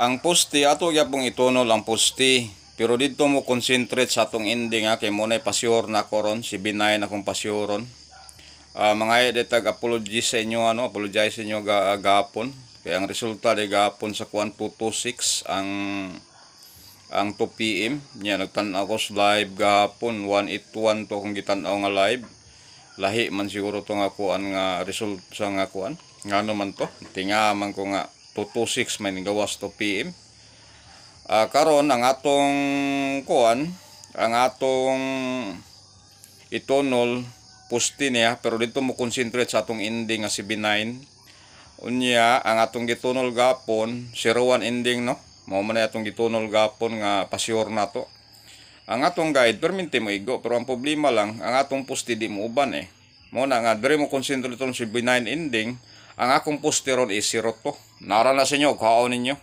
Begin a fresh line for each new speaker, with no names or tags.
Ang poste ato gyapong itunol ang poste. Pero dito mo concentrate sa atong ending kay mo na pasyor na koron si Binay na kong pasyoron. Mga editag apologies sa inyo apologize sa inyo gapon. Kaya ang resulta de gapon sa kuan 226 ang 2 PM nya nagtan-aw ko sa live gapon 181 to kung gitan-aw nga live. Lahi man siguro to nga kuan nga result sa nga kuan. Ngano man to? Tinga man ko nga 226 may gawas 2 PM. Karon ang atong kuan, ang atong itonol poste niya pero dito mo concentrate sa atong ending nga 79. Unya ang atong gitunol gapon 01 ending no. Mao man atong gitunol gapon nga pasyor na to. Ang atong guide perminti mo igo pero ang problema lang ang atong poste di mo uban eh. Mo na nga dire mo concentrate sa 79 ending, ang akong poste ron is 0 to. Nara na sa inyo, kaon ninyo.